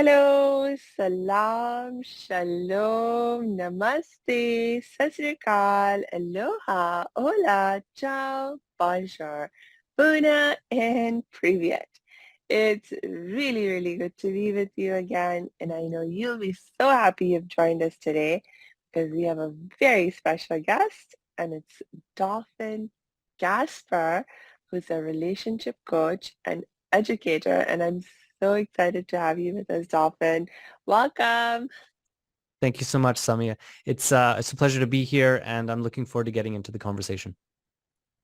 Hello, salam, shalom, namaste, sat sri akal, aloha, hola, ciao, bonjour, Puna, and privyet. It's really, really good to be with you again, and I know you'll be so happy you've joined us today because we have a very special guest, and it's Dolphin Kasper, who's a relationship coach and educator, and I'm so excited to have you with us, Dolphin. Welcome. Thank you so much, Samia. It's a pleasure to be here, and I'm looking forward to getting into the conversation.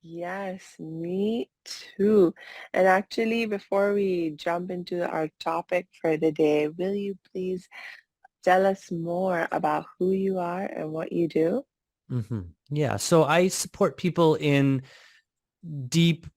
Yes, me too. And actually, before we jump into our topic for the day, will you please tell us more about who you are and what you do? Yeah, so I support people in deep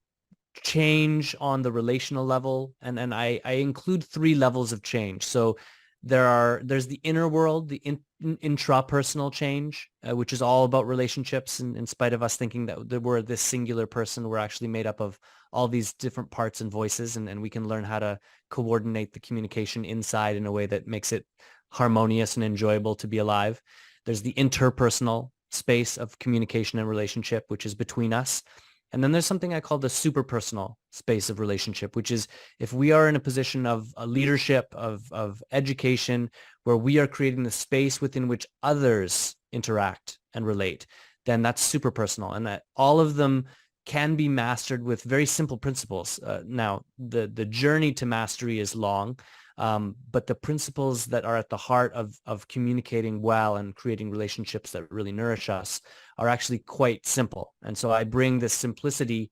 change on the relational level, and I include three levels of change. So there's the inner world, the intrapersonal change, which is all about relationships. And in spite of us thinking that we're this singular person, we're actually made up of all these different parts and voices, and we can learn how to coordinate the communication inside in a way that makes it harmonious and enjoyable to be alive. There's the interpersonal space of communication and relationship, which is between us. And then there's something I call the super personal space of relationship, which is if we are in a position of a leadership, of education, where we are creating the space within which others interact and relate, then that's super personal. And that all of them can be mastered with very simple principles. Now, the journey to mastery is long, but the principles that are at the heart of communicating well and creating relationships that really nourish us are actually quite simple. And so I bring this simplicity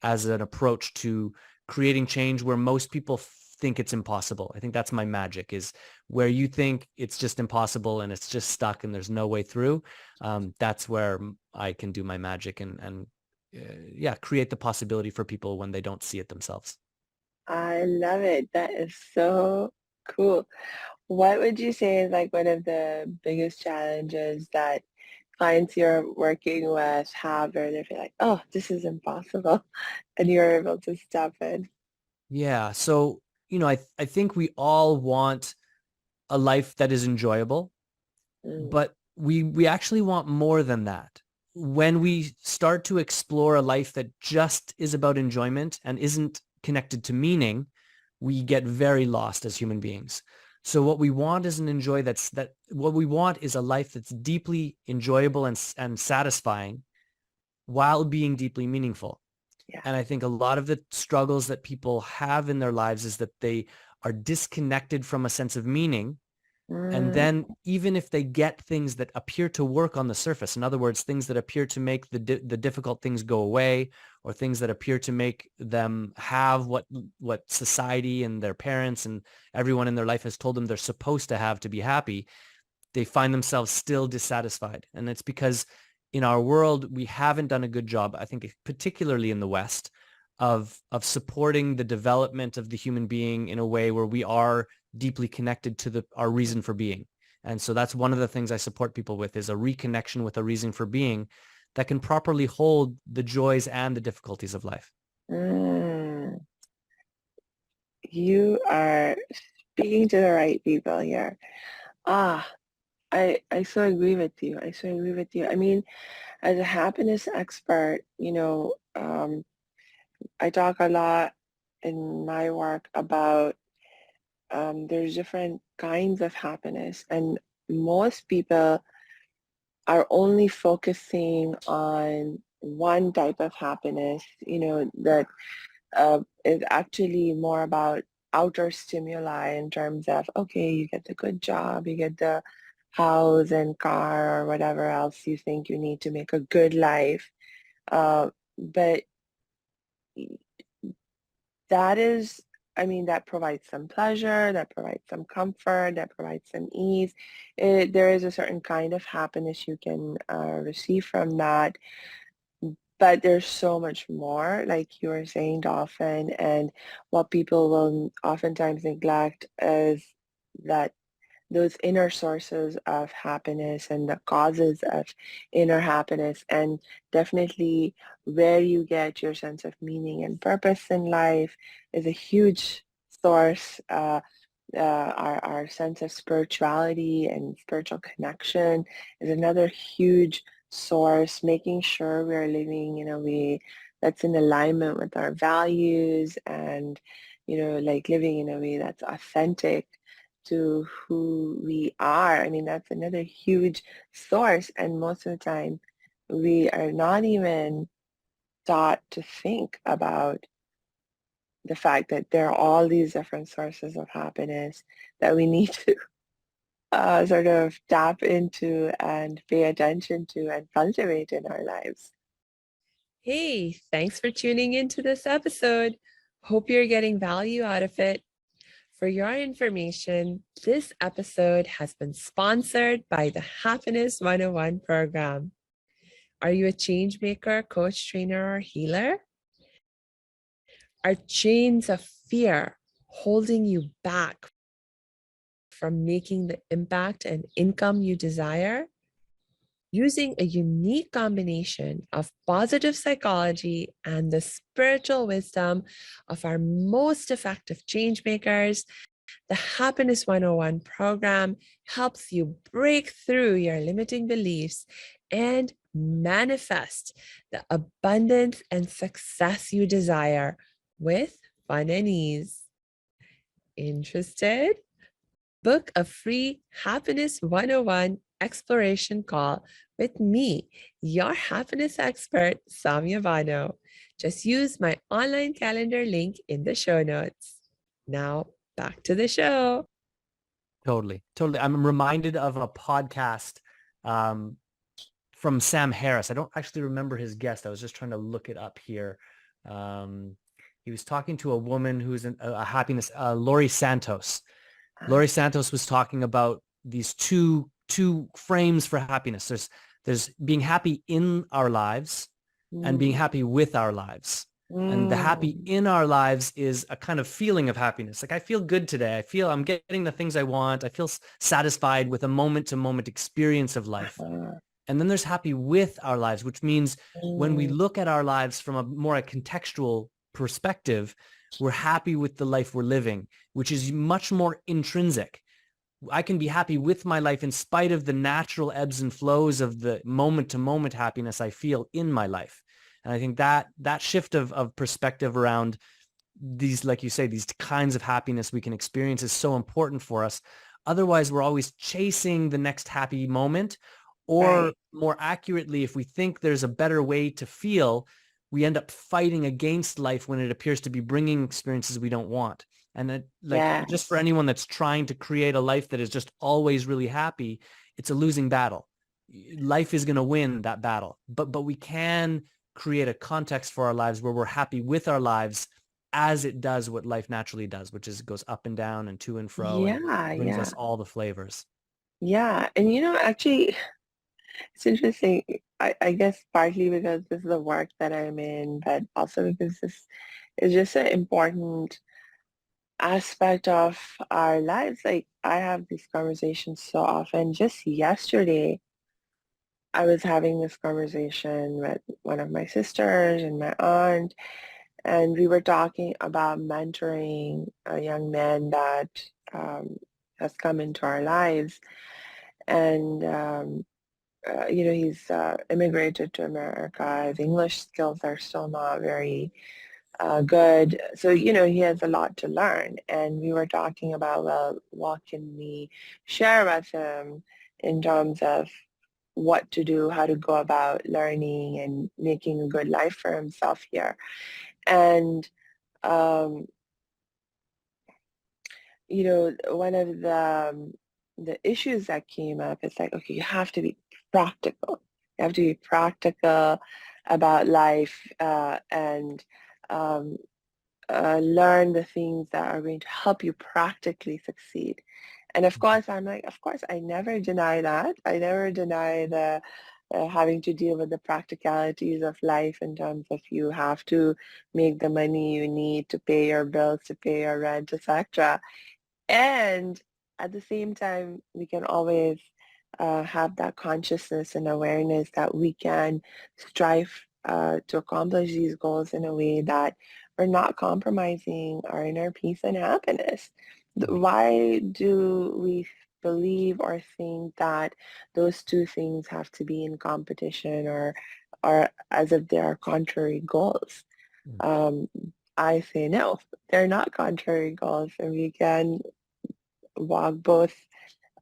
as an approach to creating change where most people think it's impossible. I think that's my magic, is where you think it's just impossible and it's just stuck and there's no way through. That's where I can do my magic and create the possibility for people when they don't see it themselves. I love it. That is so cool. What would you say is like one of the biggest challenges that clients you're working with have where they feel like, oh, this is impossible, and you're able to step in? Yeah. So, I think we all want a life that is enjoyable, Mm, but we actually want more than that. When we start to explore a life that just is about enjoyment and isn't connected to meaning, we get very lost as human beings. So what we want is what we want is a life that's deeply enjoyable and satisfying while being deeply meaningful. yeah. And I think a lot of the struggles that people have in their lives is that they are disconnected from a sense of meaning. And Mm, then even if they get things that appear to work on the surface, in other words, things that appear to make the difficult things go away, or things that appear to make them have what society and their parents and everyone in their life has told them they're supposed to have to be happy, they find themselves still dissatisfied. And it's because in our world, we haven't done a good job, I think, particularly in the West, of supporting the development of the human being in a way where we are deeply connected to our reason for being. And so that's one of the things I support people with, is a reconnection with a reason for being that can properly hold the joys and the difficulties of life. mm. You are speaking to the right people here. Ah, I so agree with you. I so agree with you. I mean, as a happiness expert, I talk a lot in my work about there's different kinds of happiness, and most people are only focusing on one type of happiness, that is actually more about outer stimuli in terms of, okay, you get the good job, you get the house and car or whatever else you think you need to make a good life. But that is, I mean, that provides some pleasure, that provides some comfort, that provides some ease. There is a certain kind of happiness you can receive from that. But there's so much more, like you were saying, Dolphin, and what people will oftentimes neglect is that those inner sources of happiness and the causes of inner happiness, and definitely where you get your sense of meaning and purpose in life is a huge source. our sense of spirituality and spiritual connection is another huge source, making sure we're living in a way that's in alignment with our values and, like living in a way that's authentic to who we are. I mean, that's another huge source. And most of the time, we are not even taught to think about the fact that there are all these different sources of happiness that we need to sort of tap into and pay attention to and cultivate in our lives. Hey, thanks for tuning into this episode. Hope you're getting value out of it. For your information, this episode has been sponsored by the Happiness 101 program. Are you a change maker, coach, trainer, or healer? Are chains of fear holding you back from making the impact and income you desire? Using a unique combination of positive psychology and the spiritual wisdom of our most effective change makers, the Happiness 101 program helps you break through your limiting beliefs and manifest the abundance and success you desire with fun and ease. Interested? Book a free Happiness 101 exploration call with me, your happiness expert, Samia Bano. Just use my online calendar link in the show notes. Now, back to the show. Totally. I'm reminded of a podcast from Sam Harris. I don't actually remember his guest. I was just trying to look it up here. He was talking to a woman who's a happiness, Laurie Santos. Laurie Santos was talking about these two frames for happiness. There's being happy in our lives and being happy with our lives. And the happy in our lives is a kind of feeling of happiness. Like I feel good today. I feel I'm getting the things I want. I feel satisfied with a moment-to-moment experience of life. And then there's happy with our lives, which means when we look at our lives from a more contextual perspective, we're happy with the life we're living, which is much more intrinsic. I can be happy with my life in spite of the natural ebbs and flows of the moment-to-moment happiness I feel in my life. And I think that shift of perspective around these, like you say, these kinds of happiness we can experience is so important for us. Otherwise, we're always chasing the next happy moment, or more accurately, if we think there's a better way to feel, we end up fighting against life when it appears to be bringing experiences we don't want. And just for anyone that's trying to create a life that is just always really happy, it's a losing battle. Life is going to win that battle, but we can create a context for our lives where we're happy with our lives as it does what life naturally does, which is it goes up and down and to and fro and brings us all the flavors. Yeah. And actually, it's interesting. I guess partly because this is the work that I'm in, but also because this is just an important aspect of our lives. Like I have these conversations so often. Just yesterday, I was having this conversation with one of my sisters and my aunt, and we were talking about mentoring a young man that has come into our lives. And, he's immigrated to America. His English skills are still not very good. So, he has a lot to learn. And we were talking about, well, what can we share with him in terms of what to do, how to go about learning and making a good life for himself here. And, um, one of the issues that came up is like, okay, you have to be practical. You have to be practical about life and um, learn the things that are going to help you practically succeed. And of course, I'm like, of course, I never deny that. I never deny the having to deal with the practicalities of life in terms of you have to make the money you need to pay your bills, to pay your rent, etc. And at the same time, we can always have that consciousness and awareness that we can strive to accomplish these goals in a way that we're not compromising our inner peace and happiness. Right. Why do we believe or think that those two things have to be in competition or as if they are contrary goals? Mm. Um, I say no, they're not contrary goals, and we can walk both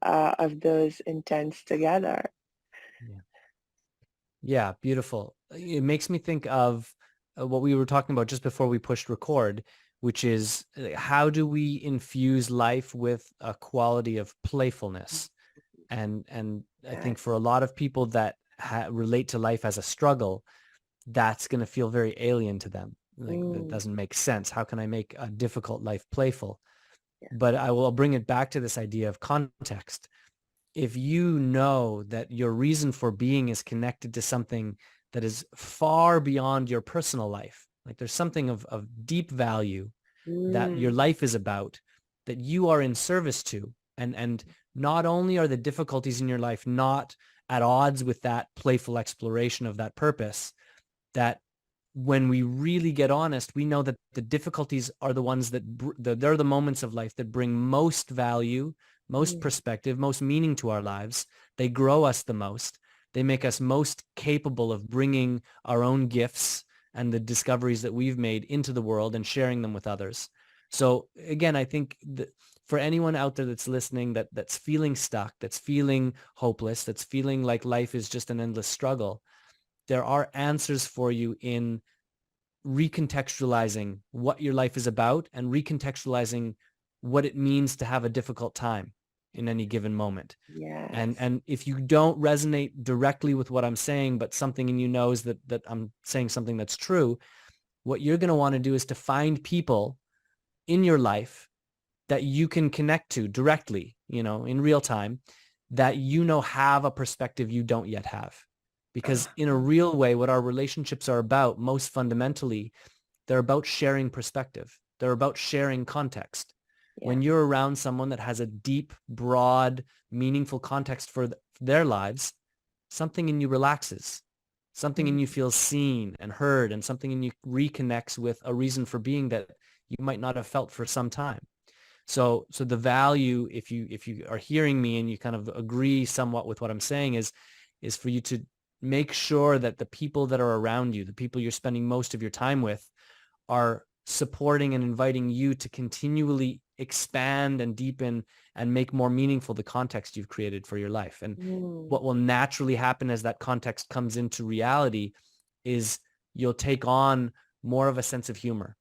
of those intents together. Yeah. Yeah, beautiful. It makes me think of what we were talking about just before we pushed record, which is how do we infuse life with a quality of playfulness? And I think for Yes. a lot of people that relate to life as a struggle, that's going to feel very alien to them. Like that Mm, doesn't make sense. How can I make a difficult life playful? yeah. But I will bring it back to this idea of context. If you know that your reason for being is connected to something that is far beyond your personal life, like there's something of deep value that your Mm, life is about, that you are in service to, and not only are the difficulties in your life not at odds with that playful exploration of that purpose, that when we really get honest, we know that the difficulties are the ones that they're the moments of life that bring most value, most mm, perspective, most meaning to our lives. They grow us the most. They make us most capable of bringing our own gifts and the discoveries that we've made into the world and sharing them with others. So again, I think that for anyone out there that's listening, that's feeling stuck, that's feeling hopeless, that's feeling like life is just an endless struggle, there are answers for you in recontextualizing what your life is about and recontextualizing what it means to have a difficult time in any given moment. And yes. and if you don't resonate directly with what I'm saying, but something in you knows that I'm saying something that's true, what you're going to want to do is to find people in your life that you can connect to directly, in real time, that have a perspective you don't yet have. Because in a Uh-huh. real way, what our relationships are about, most fundamentally, they're about sharing perspective. They're about sharing context. Yeah. When you're around someone that has a deep, broad, meaningful context for their lives, something in you relaxes. Something in Mm, you feels seen and heard, and something in you reconnects with a reason for being that you might not have felt for some time. So the value, if you are hearing me and you kind of agree somewhat with what I'm saying, is for you to make sure that the people that are around you, the people you're spending most of your time with, are supporting and inviting you to continually expand and deepen and make more meaningful the context you've created for your life. And mm, what will naturally happen as that context comes into reality is you'll take on more of a sense of humor,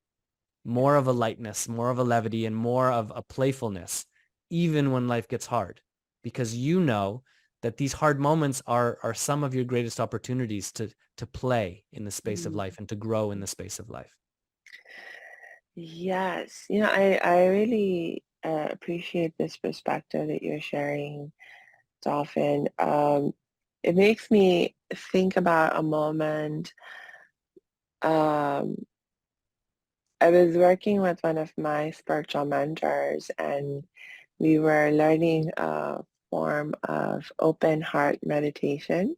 yeah. more of a lightness, more of a levity, and more of a playfulness, even when life gets hard, because you know that these hard moments are some of your greatest opportunities to play in the space of Mm. life and to grow in the space of life. Yes. I really appreciate this perspective that you're sharing, Dolphin. It makes me think about a moment. Um, I was working with one of my spiritual mentors, and we were learning a form of open heart meditation.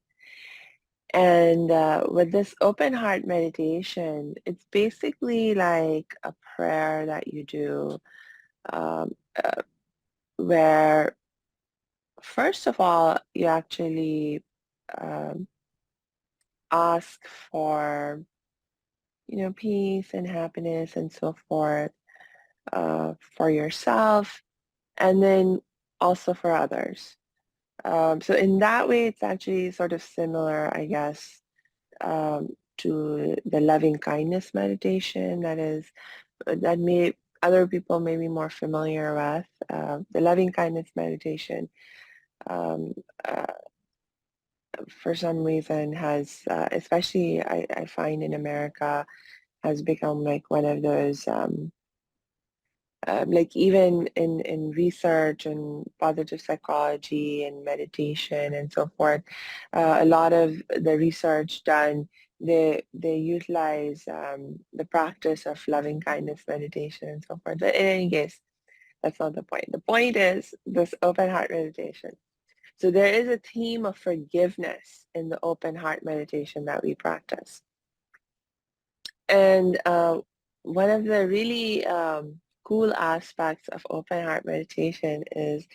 And with this open heart meditation, it's basically like a prayer that you do um, uh, where, first of all, you actually um, ask for, peace and happiness and so forth for yourself, and then also for others. So in that way, it's actually sort of similar, I guess, to the loving kindness meditation that may other people may be more familiar with. The loving kindness meditation, um, uh, for some reason, has, especially I find in America, has become like one of those, like even in research and positive psychology and meditation and so forth, a lot of the research done, they utilize the practice of loving kindness meditation and so forth. But in any case, that's not the point. The point is this open heart meditation. So there is a theme of forgiveness in the open heart meditation that we practice. And one of the really cool aspects of open heart meditation is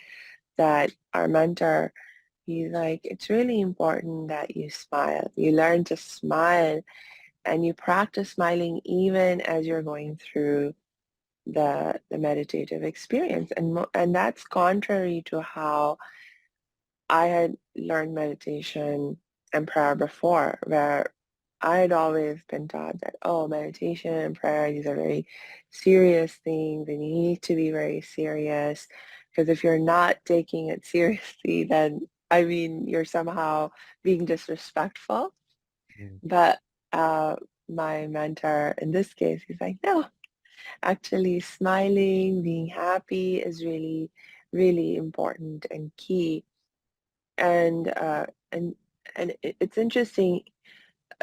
that our mentor, he's like, it's really important that you smile. You learn to smile and you practice smiling even as you're going through the meditative experience. And that's contrary to how I had learned meditation and prayer before, where I had always been taught that, oh, meditation and prayer, these are very serious things and you need to be very serious. Because if you're not taking it seriously, then, I mean, you're somehow being disrespectful. Mm. But uh, my mentor, in this case, he's like, no, actually smiling, being happy is really, really important and key. And it's interesting,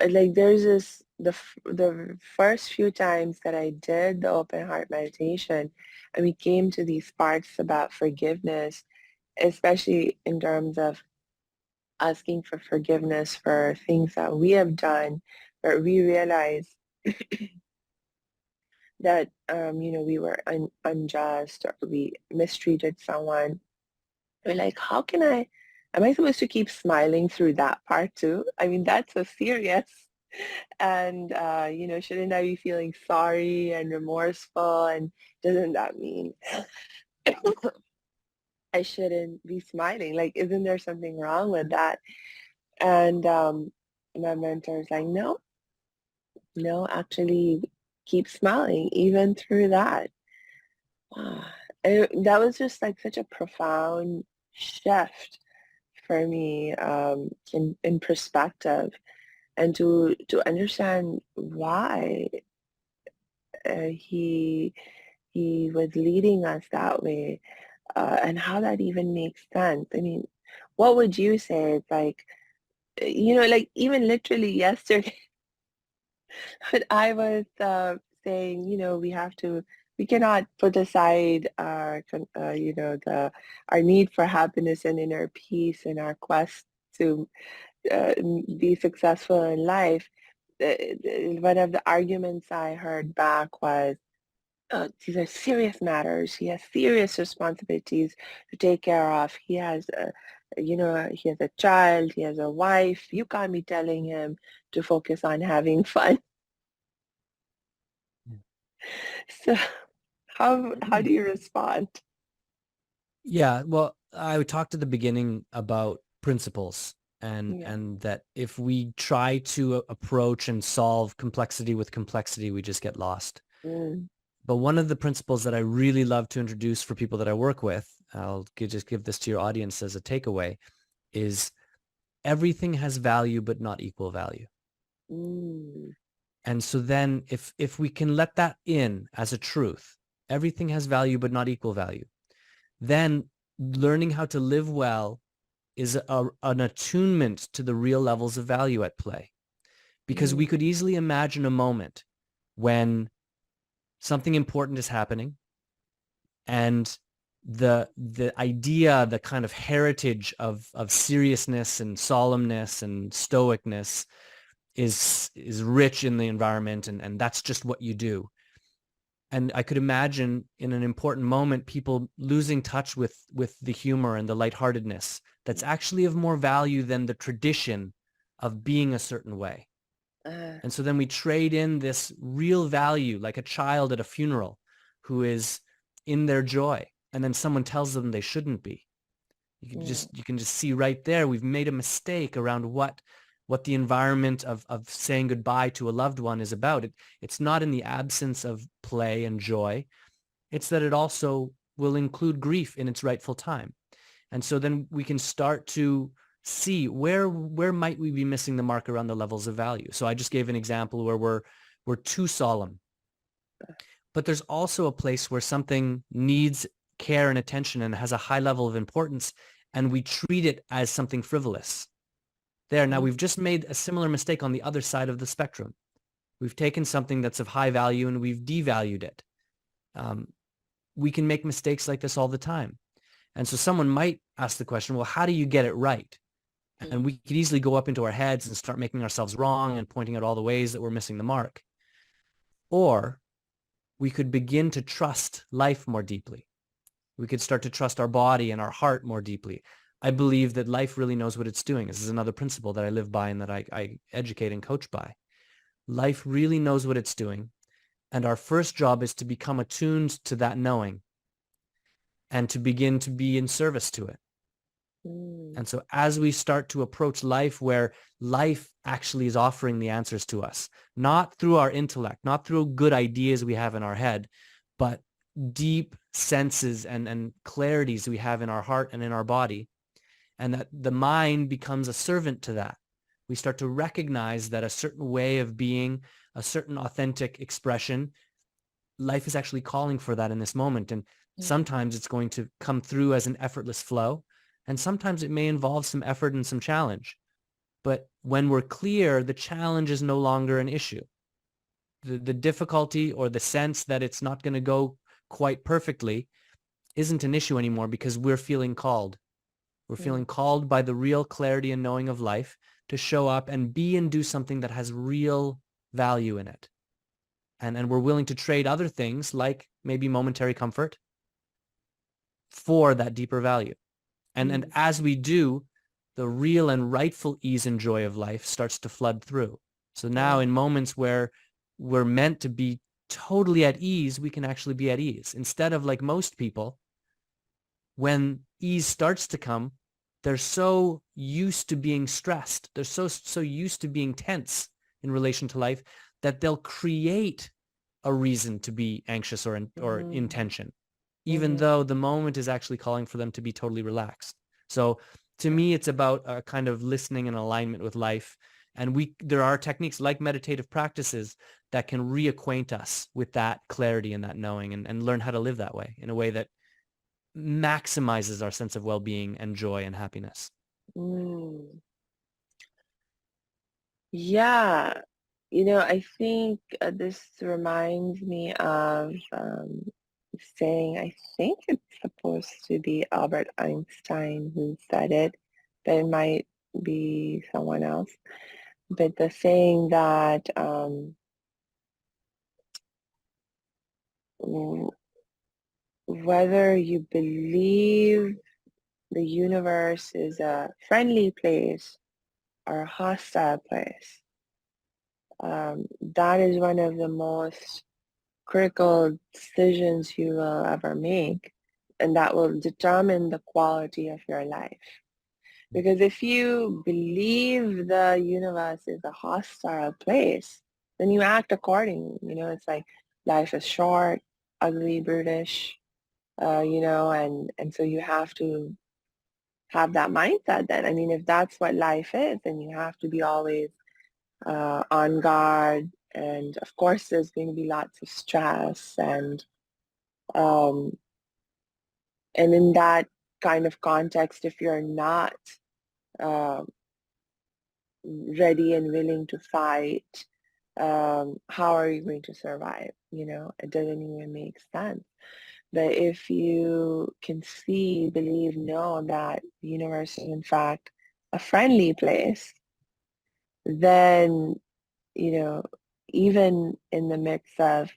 like there's this the first few times that I did the open heart meditation and we came to these parts about forgiveness, especially in terms of asking for forgiveness for things that we have done, where we realize that we were unjust or we mistreated someone. We're like, how can am I supposed to keep smiling through that part too? I mean, that's so serious. And, shouldn't I be feeling sorry and remorseful? And doesn't that mean I shouldn't be smiling? Like, isn't there something wrong with that? And my mentor's like, no, no, actually keep smiling even through that. Ah, that was just like such a profound shift for me in perspective and to understand why he was leading us that way and how that even makes sense. I mean, what would you say? It's like, like even literally yesterday, when I was saying, we cannot put aside our need for happiness and inner peace and our quest to be successful in life. One of the arguments I heard back was, these are serious matters. He has serious responsibilities to take care of. He has a child, he has a wife. You can't be telling him to focus on having fun. So how do you respond? Yeah, well, I would talk to the beginning about principles and Yeah. and that if we try to approach and solve complexity with complexity, we just get lost. Mm, But one of the principles that I really love to introduce for people that I work with, just give this to your audience as a takeaway, is everything has value but not equal value. mm, And so then if we can let that in as a truth, everything has value but not equal value, then learning how to live well is an attunement to the real levels of value at play. Because we mm, could easily imagine a moment when something important is happening and the idea, the kind of heritage of seriousness and solemnness and stoicness is rich in the environment, and that's just what you do. And I could imagine in an important moment people losing touch with the humor and the lightheartedness that's actually of more value than the tradition of being a certain way. uh, And so then we trade in this real value, like a child at a funeral who is in their joy, and then someone tells them they shouldn't be. mm, You can just see right there we've made a mistake around what the environment of saying goodbye to a loved one is about. It's not in the absence of play and joy. It's that it also will include grief in its rightful time. And so then we can start to see where might we be missing the mark around the levels of value. So I just gave an example where we're too solemn. But there's also a place where something needs care and attention and has a high level of importance, and we treat it as something frivolous. There, now mm, we've just made a similar mistake on the other side of the spectrum. We've taken something that's of high value and we've devalued it. Um, we can make mistakes like this all the time. And so someone might ask the question, well, how do you get it right? And mm, we could easily go up into our heads and start making ourselves wrong and pointing out all the ways that we're missing the mark. Or we could begin to trust life more deeply. We could start to trust our body and our heart more deeply. I believe that life really knows what it's doing. This is another principle that I live by and that I educate and coach by. Life really knows what it's doing. And our first job is to become attuned to that knowing and to begin to be in service to it. And so as we start to approach life where life actually is offering the answers to us, not through our intellect, not through good ideas we have in our head, but deep senses and clarities we have in our heart and in our body, and that the mind becomes a servant to that. We start to recognize that a certain way of being, a certain authentic expression, life is actually calling for that in this moment. And sometimes it's going to come through as an effortless flow. And sometimes it may involve some effort and some challenge. But when we're clear, the challenge is no longer an issue. The difficulty or the sense that it's not going to go quite perfectly isn't an issue anymore because we're feeling called. We're feeling called by the real clarity and knowing of life to show up and be and do something that has real value in it. And we're willing to trade other things like maybe momentary comfort for that deeper value. And as we do, the real and rightful ease and joy of life starts to flood through. So now in moments where we're meant to be totally at ease, we can actually be at ease. Instead of like most people, when ease starts to come, they're so used to being stressed. They're so used to being tense in relation to life that they'll create a reason to be anxious or in tension, even though the moment is actually calling for them to be totally relaxed. So to me, it's about a kind of listening and alignment with life. And there are techniques like meditative practices that can reacquaint us with that clarity and that knowing and learn how to live that way in a way that maximizes our sense of well-being and joy and happiness. Yeah, I think this reminds me of saying, I think it's supposed to be Albert Einstein who said it, but it might be someone else. But the saying that whether you believe the universe is a friendly place or a hostile place, that is one of the most critical decisions you will ever make, and that will determine the quality of your life. Because if you believe the universe is a hostile place, then you act accordingly. It's like life is short, ugly, brutish, and so you have to have that mindset then. I mean, if that's what life is, then you have to be always on guard. And of course, there's going to be lots of stress um, and in that kind of context, if you're not uh, ready and willing to fight, how are you going to survive? It doesn't even make sense. But if you can see, believe, know that the universe is in fact a friendly place, then, even in the midst of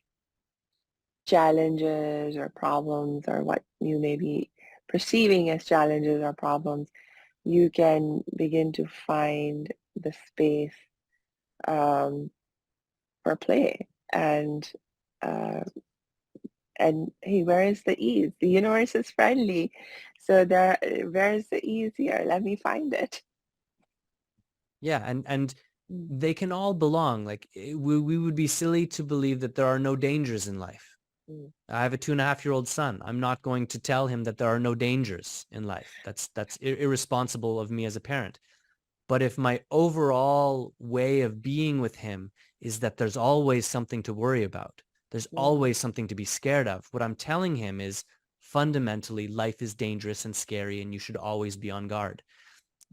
challenges or problems or what you may be perceiving as challenges or problems, you can begin to find the space for play uh, and hey, where is the ease? The universe is friendly, so where is the ease here? Let me find it. Yeah, and they can all belong. Like we would be silly to believe that there are no dangers in life. I have a 2.5-year-old son. I'm not going to tell him that there are no dangers in life. That's irresponsible of me as a parent. But if my overall way of being with him is that there's always something to worry about, there's always something to be scared of, what I'm telling him is fundamentally life is dangerous and scary and you should always be on guard.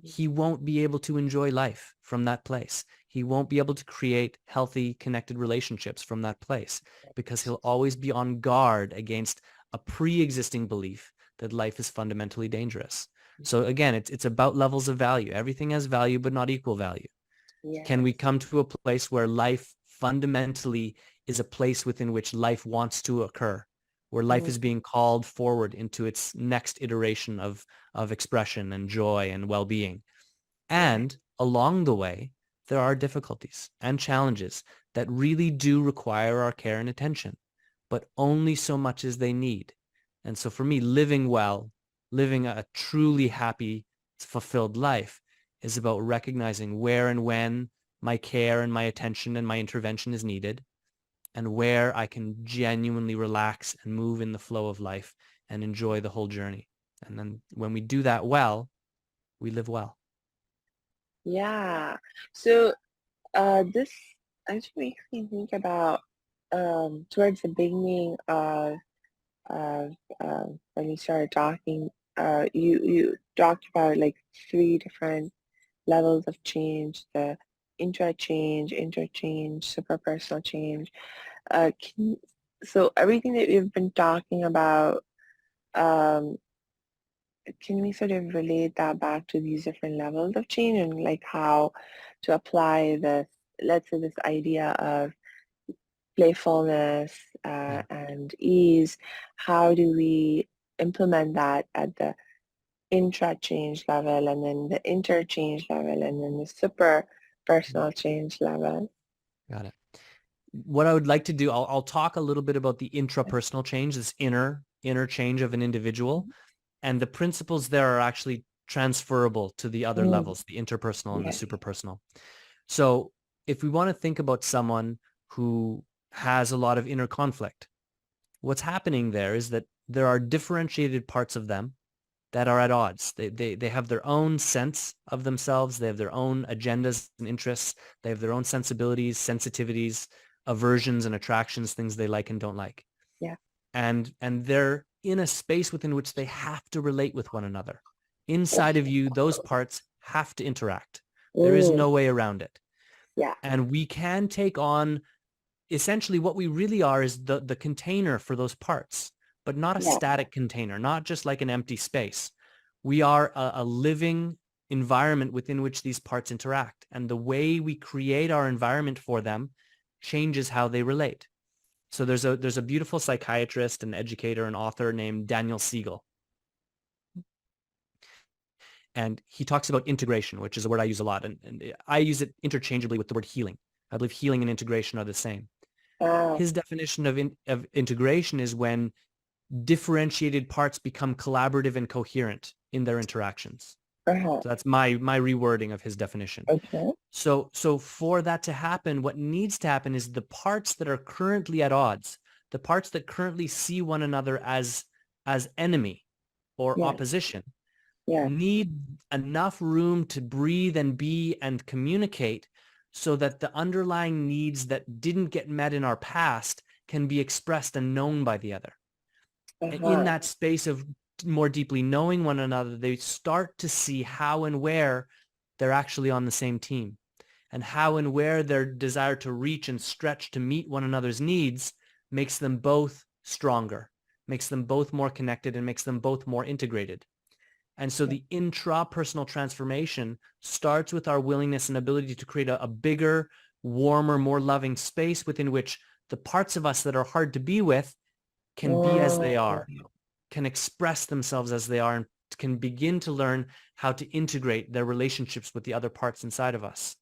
He won't be able to enjoy life from that place. He won't be able to create healthy, connected relationships from that place because he'll always be on guard against a pre-existing belief that life is fundamentally dangerous. So again, it's about levels of value. Everything has value, but not equal value. Yeah. Can we come to a place where life fundamentally is a place within which life wants to occur, where life is being called forward into its next iteration of expression and joy and well-being. And along the way, there are difficulties and challenges that really do require our care and attention, but only so much as they need. And so for me, living well, living a truly happy, fulfilled life is about recognizing where and when my care and my attention and my intervention is needed, and where I can genuinely relax and move in the flow of life and enjoy the whole journey. And then when we do that well, we live well. Yeah. So this actually makes me think about towards the beginning of when we started talking, you talked about like 3 different levels of change: the intra-change, interchange, super-personal change. So everything that we've been talking about, um, can we sort of relate that back to these different levels of change and like how to apply this, let's say this idea of playfulness Yeah. and ease? How do we implement that at the intra-change level, and then the interchange level, and then the super personal change level? Got it. What I would like to do, I'll talk a little bit about the intrapersonal change, this inner change of an individual, and the principles there are actually transferable to the other Mm, levels, the interpersonal and the yes, superpersonal. So if we want to think about someone who has a lot of inner conflict, what's happening there is that there are differentiated parts of them that are at odds. They have their own sense of themselves. They have their own agendas and interests. They have their own sensibilities, sensitivities, aversions and attractions, things they like and don't like. yeah. And they're in a space within which they have to relate with one another. Inside of you, those parts have to interact. There is Mm, no way around it. yeah, And we can take on essentially what we really are is the container for those parts, but not a yeah, static container, not just like an empty space. We are a living environment within which these parts interact. And the way we create our environment for them changes how they relate. So there's a beautiful psychiatrist and educator and author named Daniel Siegel. And he talks about integration, which is a word I use a lot. And I use it interchangeably with the word healing. I believe healing and integration are the same. wow, His definition of integration is when differentiated parts become collaborative and coherent in their interactions. uh-huh, So that's my rewording of his definition. okay, So for that to happen, what needs to happen is the parts that are currently at odds, the parts that currently see one another as enemy or yes, opposition, yes, need enough room to breathe and be and communicate so that the underlying needs that didn't get met in our past can be expressed and known by the other. And in uh-huh, that space of more deeply knowing one another, they start to see how and where they're actually on the same team, and how and where their desire to reach and stretch to meet one another's needs makes them both stronger, makes them both more connected, and makes them both more integrated. And so the intrapersonal transformation starts with our willingness and ability to create a bigger, warmer, more loving space within which the parts of us that are hard to be with can be as they mm, are, can express themselves as they are, and can begin to learn how to integrate their relationships with the other parts inside of us.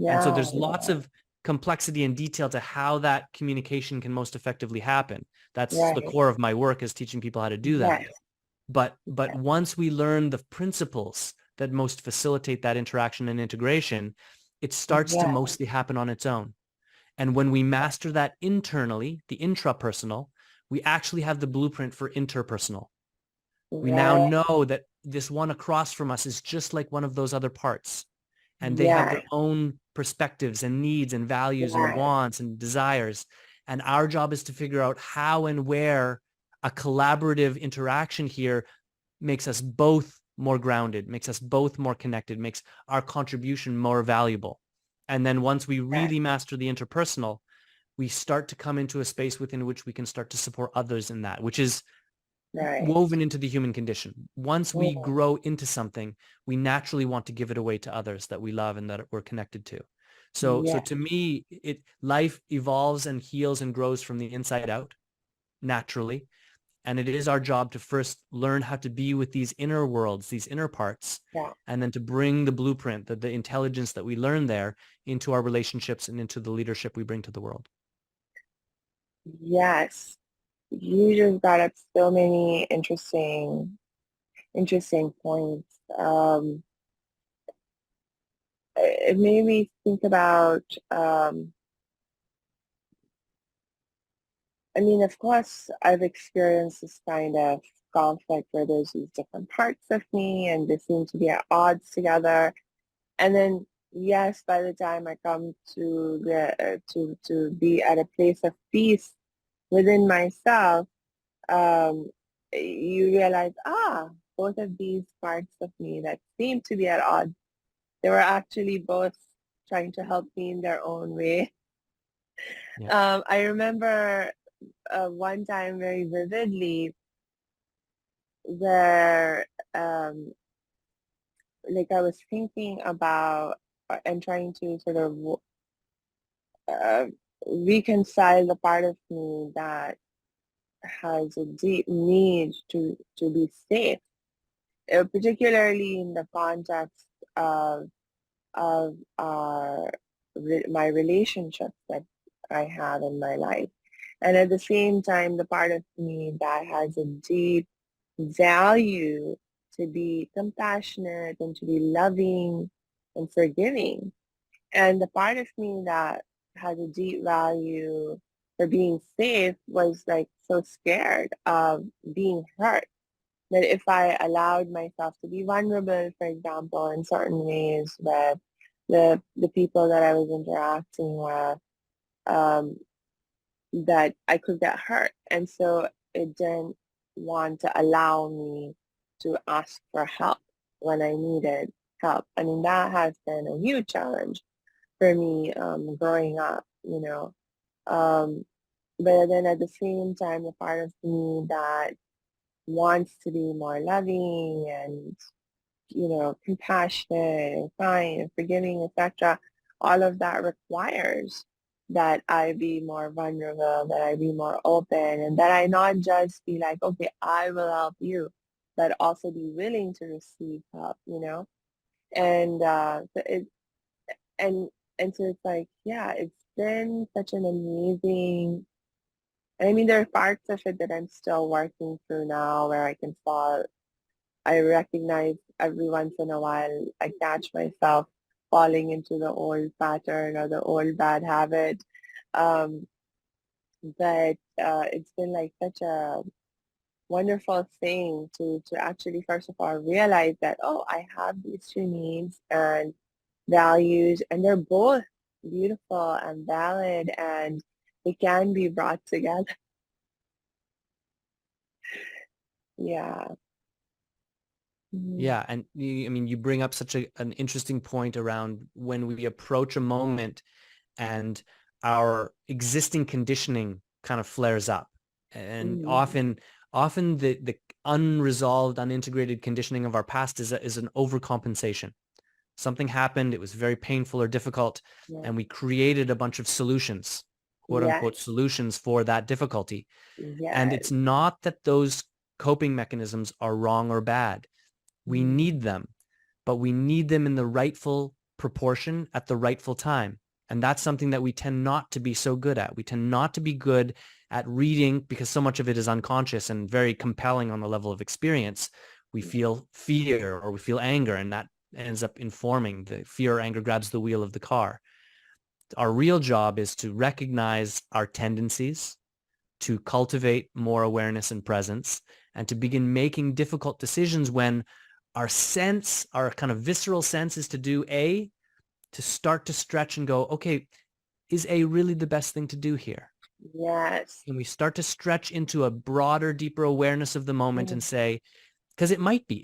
And so yeah, there's lots of complexity and detail to how that communication can most effectively happen. That's the right, core of my work, is teaching people how to do that. yes, But once we learn the principles that most facilitate that interaction and integration, it starts to yeah, mostly happen on its own. And when we master that internally, the intrapersonal, we actually have the blueprint for interpersonal. We now right, know that this one across from us is just like one of those other parts, and they have yeah, their own perspectives and needs and values and right, wants and desires. And our job is to figure out how and where a collaborative interaction here makes us both more grounded, makes us both more connected, makes our contribution more valuable. And then once we right, really master the interpersonal, we start to come into a space within which we can start to support others in that, which is right, woven into the human condition. Once we mm, grow into something, we naturally want to give it away to others that we love and that we're connected to. So Yeah. to me, life evolves and heals and grows from the inside out naturally. And it is our job to first learn how to be with these inner worlds, these inner parts, Yeah. and then to bring the blueprint, the intelligence that we learn there into our relationships and into the leadership we bring to the world. Yes. You just brought up so many interesting points. It made me think about, I mean, of course, I've experienced this kind of conflict where there's these different parts of me and they seem to be at odds together. And then, yes, by the time I come to to be at a place of peace within myself, um, you realize, both of these parts of me that seem to be at odds, they were actually both trying to help me in their own way. Yeah. I remember one time very vividly where like I was thinking about and trying to sort of uh, reconcile the part of me that has a deep need to be safe, particularly in the context of my relationships that I have in my life. And at the same time, the part of me that has a deep value to be compassionate and to be loving and forgiving. And the part of me that has a deep value for being safe was like so scared of being hurt that if I allowed myself to be vulnerable, for example, in certain ways with the people that I was interacting with, um, that I could get hurt. And so it didn't want to allow me to ask for help when I needed help. I mean, that has been a huge challenge for me growing up, you know. Um, but then at the same time, the part of me that wants to be more loving and, compassionate and kind and forgiving, etc., all of that requires that I be more vulnerable, that I be more open, and that I not just be like, okay, I will help you, but also be willing to receive help, And and and so it's like, yeah, it's been such an amazing. I mean, there are parts of it that I'm still working through now where I can fall. I recognize every once in a while I catch myself falling into the old pattern or the old bad habit. Um, but it's been like such a wonderful thing to actually first of all realize that, oh, I have these two needs and values and they're both beautiful and valid and they can be brought together. Yeah. Mhm. Yeah. And I mean, you bring up such an interesting point around when we approach a moment and our existing conditioning kind of flares up. And Mm. often the unresolved, unintegrated conditioning of our past is an overcompensation. Something happened, it was very painful or difficult, Yeah. and we created a bunch of solutions, quote Yes. unquote solutions for that difficulty. And Yes. it's not that those coping mechanisms are wrong or bad. We Mm. need them, but we need them in the rightful proportion at the rightful time. And that's something that we tend not to be so good at. We tend not to be good at reading because so much of it is unconscious and very compelling on the level of experience. We feel fear or we feel anger, and that ends up informing. The fear or anger grabs the wheel of the car. Our real job is to recognize our tendencies, to cultivate more awareness and presence, and to begin making difficult decisions when our kind of visceral sense is to do A, to start to stretch and go, okay, is A really the best thing to do here? Yes. And we start to stretch into a broader, deeper awareness of the moment Mm. and say, because it might be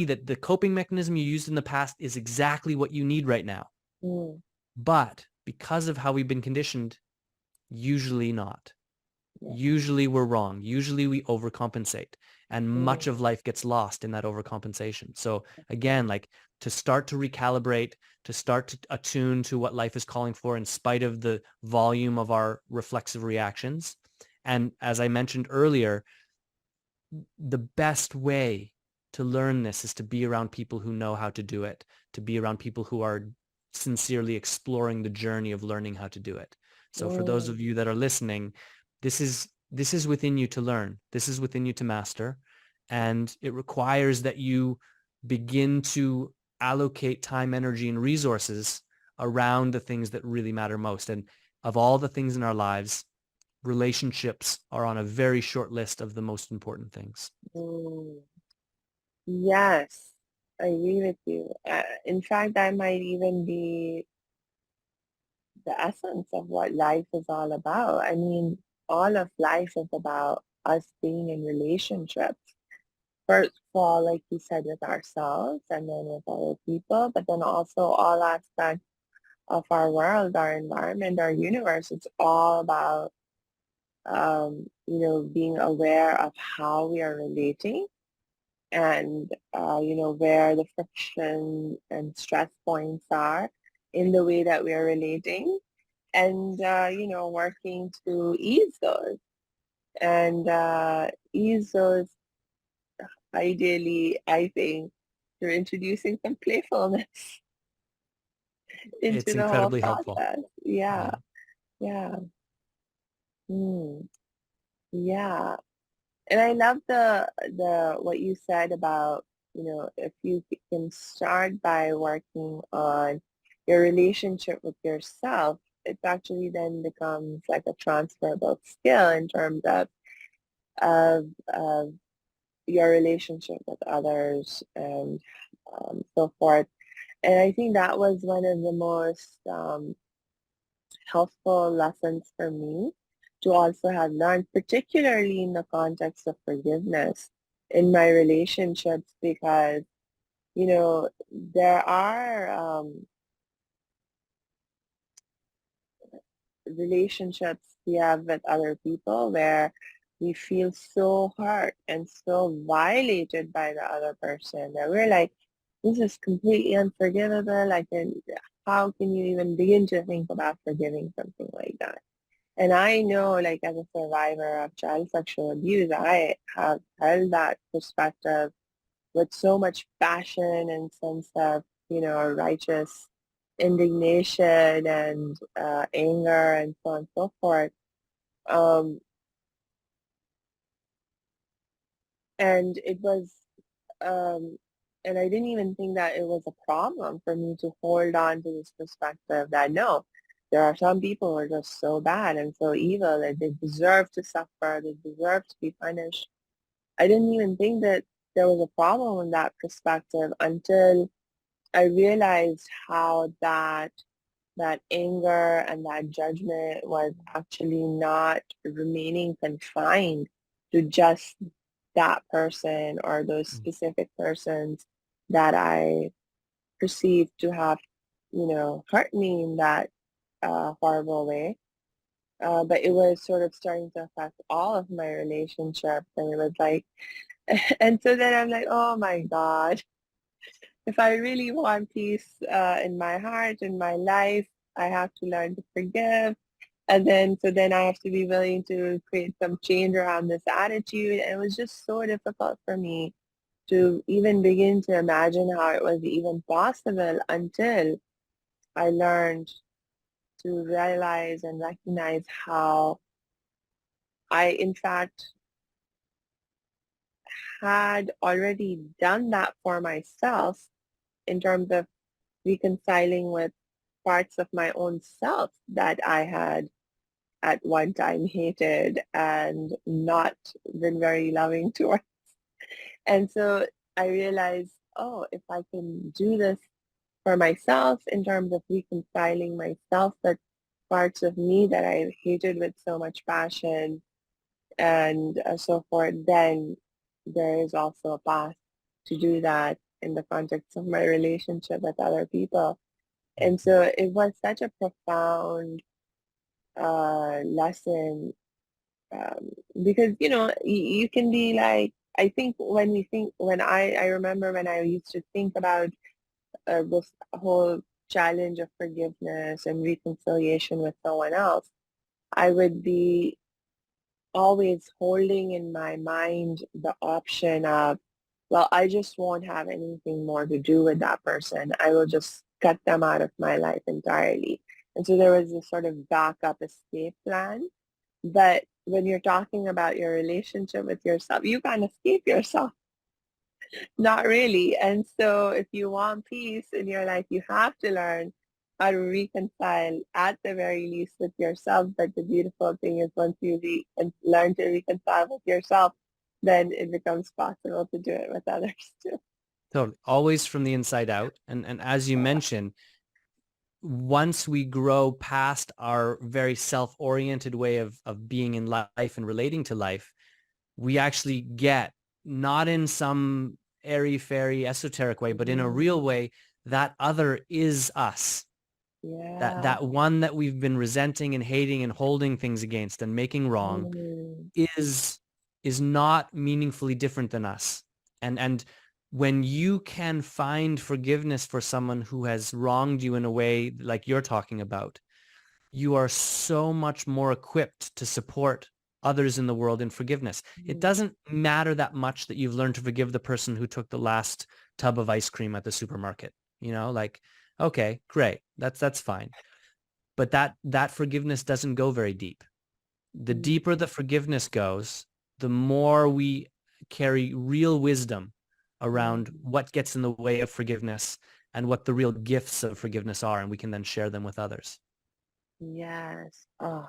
that the coping mechanism you used in the past is exactly what you need right now. Mm. But because of how we've been conditioned, usually not. Yeah. Usually we're wrong. Usually we overcompensate, and much Mm. of life gets lost in that overcompensation. So again, like to start to recalibrate, to start to attune to what life is calling for in spite of the volume of our reflexive reactions. And as I mentioned earlier, the best way to learn this is to be around people who know how to do it, to be around people who are sincerely exploring the journey of learning how to do it. So for those Mm, of you that are listening, this is within you to learn. This is within you to master. And it requires that you begin to allocate time, energy, and resources around the things that really matter most. And of all the things in our lives, relationships are on a very short list of the most important things. mm. Yes, I agree with you. In fact, that might even be the essence of what life is all about. I mean, all of life is about us being in relationships. First of all, like you said, with ourselves and then with other people, but then also all aspects of our world, our environment, our universe. It's all about, being aware of how we are relating and, where the friction and stress points are in the way that we are relating and, working to ease those and ease those ideally, I think, through introducing some playfulness into It's the whole incredibly helpful. process. Yeah, Yeah. yeah. Mm, yeah. And I love the what you said about, if you can start by working on your relationship with yourself, it actually then becomes like a transferable skill in terms of your relationship with others and so forth. And I think that was one of the most helpful lessons for me to also have learned, particularly in the context of forgiveness in my relationships, because, there are relationships we have with other people where we feel so hurt and so violated by the other person that we're like, this is completely unforgivable. How can you even begin to think about forgiving something like that? And I know, like, as a survivor of child sexual abuse, I have held that perspective with so much passion and sense of, righteous indignation and anger and so on and so forth. Um, and it was, um, and I didn't even think that it was a problem for me to hold on to this perspective that no, there are some people who are just so bad and so evil that they deserve to suffer, they deserve to be punished. I didn't even think that there was a problem in that perspective until I realized how that anger and that judgment was actually not remaining confined to just that person or those Mm. specific persons that I perceived to have, hurt me in that horrible way. But it was sort of starting to affect all of my relationships. And it was like, and so then I'm like, oh my God, if I really want peace in my heart, in my life, I have to learn to forgive. And then, so then I have to be willing to create some change around this attitude. And it was just so difficult for me to even begin to imagine how it was even possible until I learned to realize and recognize how I, in fact, had already done that for myself in terms of reconciling with parts of my own self that I had at one time hated and not been very loving towards. And so I realized, oh, if I can do this for myself in terms of reconciling myself with parts of me that I hated with so much passion and so forth, then there is also a path to do that in the context of my relationship with other people. And Mhm. so it was such a profound lesson because you can be like, I think when I remember when I used to think about this whole challenge of forgiveness and reconciliation with someone else, I would be always holding in my mind the option of, well, I just won't have anything more to do with that person. I will just cut them out of my life entirely. And so there was this sort of backup escape plan. But when you're talking about your relationship with yourself, you can't escape yourself. Not really. And so if you want peace in your life, you have to learn how to reconcile at the very least with yourself. But the beautiful thing is once you learn to reconcile with yourself, then it becomes possible to do it with others too. Totally. Always from the inside out. And as you mentioned, once we grow past our very self-oriented way of being in life and relating to life, we actually get, not in some airy-fairy esoteric way, but in a real way, that other is us. Yeah. That one that we've been resenting and hating and holding things against and making wrong is not meaningfully different than us. And when you can find forgiveness for someone who has wronged you in a way like you're talking about, you are so much more equipped to support others in the world in forgiveness. It doesn't matter that much that you've learned to forgive the person who took the last tub of ice cream at the supermarket. You know, like, okay, great. That's fine. But that forgiveness doesn't go very deep. The deeper the forgiveness goes, the more we carry real wisdom around what gets in the way of forgiveness and what the real gifts of forgiveness are, and we can then share them with others. Yes. Oh,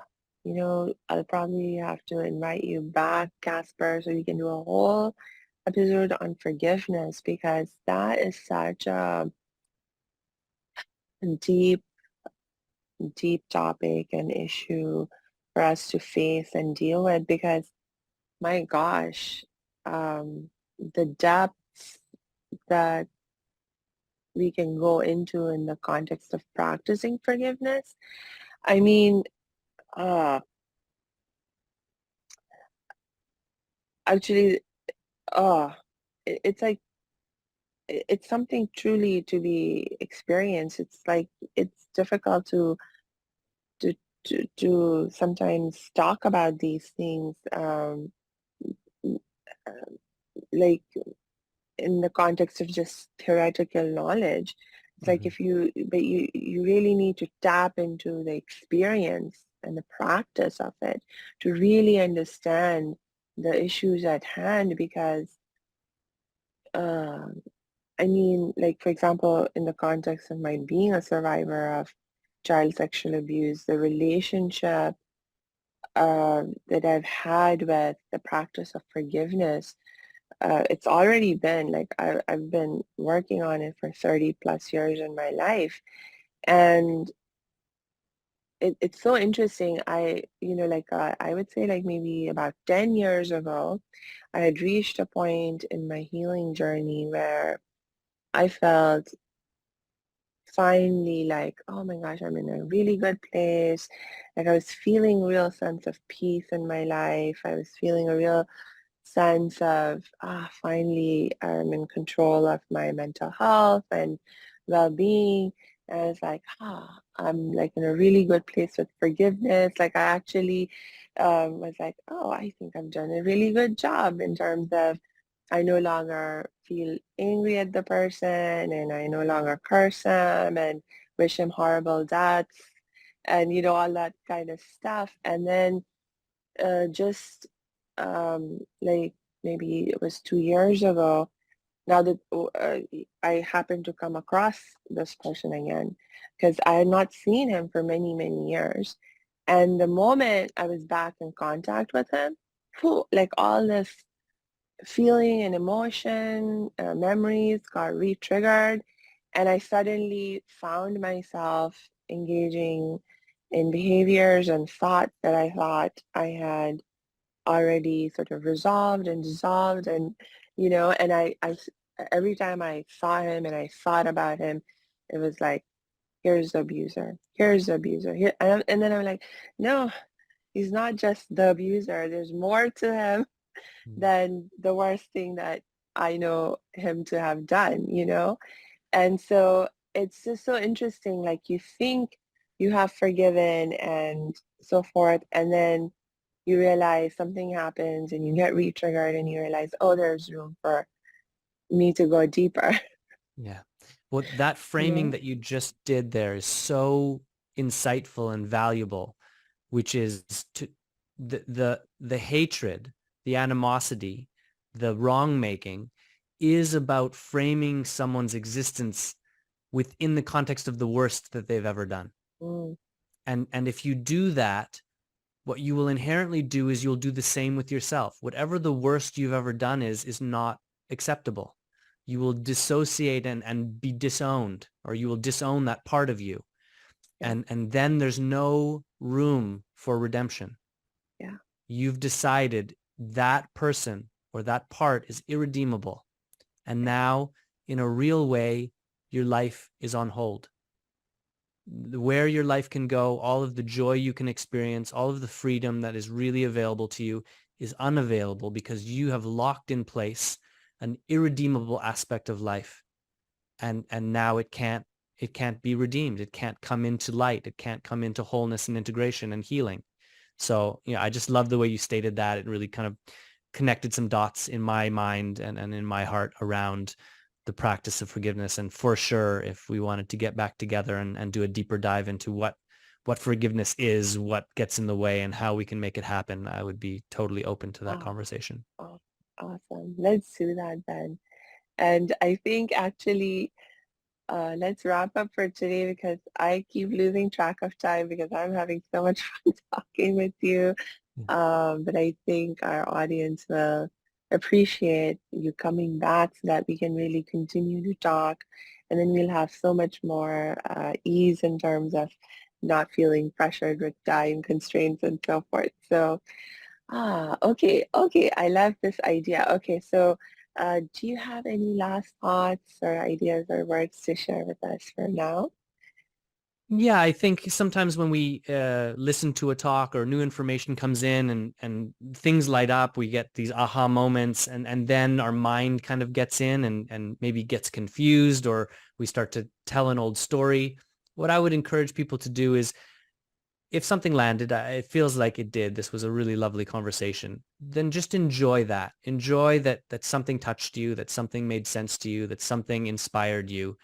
I'll probably have to invite you back, Casper, so we can do a whole episode on forgiveness because that is such a deep, deep topic and issue for us to face and deal with because my gosh, the depths that we can go into in the context of practicing forgiveness. I mean, uh, actually, uh, it's like it's something truly to be experienced. It's like it's difficult to to sometimes talk about these things, uh, like in the context of just theoretical knowledge. It's like Mm-hmm. if but you really need to tap into the experience and the practice of it to really understand the issues at hand because um I mean, like, for example, in the context of my being a survivor of child sexual abuse, the relationship that I've had with the practice of forgiveness, it's already been like I've been working on it for 30 plus years in my life. And it's so interesting. I would say like maybe about 10 years ago, I had reached a point in my healing journey where I felt finally like, oh my gosh, I'm in a really good place. Like I was feeling real sense of peace in my life. I was feeling a real sense of, finally I'm in control of my mental health and well-being. And I was like, I'm like in a really good place with forgiveness. Like I actually was like, oh, I think I've done a really good job in terms of I no longer feel angry at the person and I no longer curse him and wish him horrible deaths and all that kind of stuff. And then just like maybe it was 2 years ago, now that I happened to come across this person again because I had not seen him for many, many years. And the moment I was back in contact with him, like all this feeling and emotion, memories got re-triggered, and I suddenly found myself engaging in behaviors and thoughts that I thought I had already sort of resolved and dissolved, and and every time I saw him and I thought about him, it was like, here's the abuser, here's the abuser, here, and then I'm like, no, he's not just the abuser. There's more to him than the worst thing that I know him to have done, And so it's just so interesting, like you think you have forgiven and so forth, and then you realize something happens and you get re-triggered and you realize, oh, there's room for me to go deeper. Yeah. Well, that framing Yeah. that you just did there is so insightful and valuable, which is to the hatred, the animosity, the wrong making is about framing someone's existence within the context of the worst that they've ever done. Mm, And if you do that, what you will inherently do is you'll do the same with yourself. Whatever the worst you've ever done is not acceptable. You will dissociate and be disowned, or you will disown that part of you. yeah, And then there's no room for redemption. yeah, You've decided that person or that part is irredeemable. And yeah. now, in a real way, your life is on hold. Where your life can go, all of the joy you can experience, all of the freedom that is really available to you is unavailable because you have locked in place an irredeemable aspect of life. And now it can't be redeemed. It can't come into light. It can't come into wholeness and integration and healing. So, I just love the way you stated that. It really kind of connected some dots in my mind and in my heart around the practice of forgiveness. And for sure, if we wanted to get back together and do a deeper dive into what forgiveness is, what gets in the way, and how we can make it happen, I would be totally open to that Ah, conversation. oh, awesome. Let's do that then. And I think actually, let's wrap up for today because I keep losing track of time because I'm having so much fun talking with you. Yeah. But I think our audience will appreciate you coming back so that we can really continue to talk. And then we'll have so much more ease in terms of not feeling pressured with time constraints and so forth. So, okay. I love this idea. Okay, so do you have any last thoughts or ideas or words to share with us for now? Yeah, I think sometimes when we listen to a talk or new information comes in and things light up, we get these aha moments and then our mind kind of gets in and maybe gets confused or we start to tell an old story. What I would encourage people to do is if something landed, it feels like it did. This was a really lovely conversation. Then just enjoy that. Enjoy that something touched you, that something made sense to you, that something inspired you.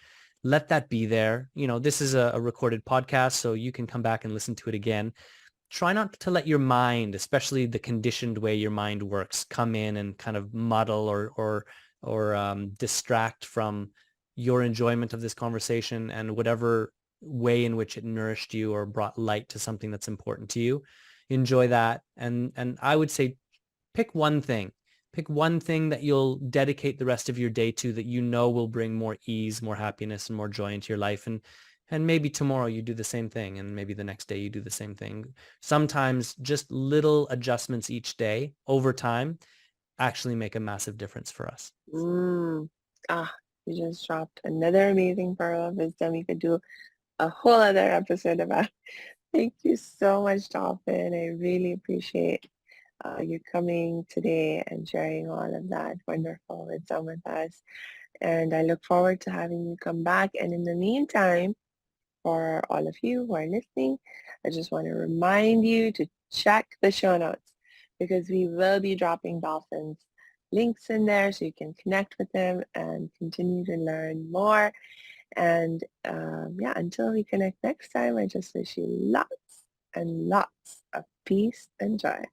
Let that be there. This is a recorded podcast, so you can come back and listen to it again. Try not to let your mind, especially the conditioned way your mind works, come in and kind of muddle or distract from your enjoyment of this conversation and whatever way in which it nourished you or brought light to something that's important to you. Enjoy that. And I would say pick one thing. Pick one thing that you'll dedicate the rest of your day to that will bring more ease, more happiness, and more joy into your life. And maybe tomorrow you do the same thing, and maybe the next day you do the same thing. Sometimes just little adjustments each day over time actually make a massive difference for us. Mm, ah, you just dropped another amazing pearl of wisdom. We could do a whole other episode about. Thank you so much, Dolphin. I really appreciate you coming today and sharing all of that wonderful wisdom with us. And I look forward to having you come back. And in the meantime, for all of you who are listening, I just want to remind you to check the show notes because we will be dropping Dolphin's links in there so you can connect with them and continue to learn more. And yeah, until we connect next time, I just wish you lots and lots of peace and joy.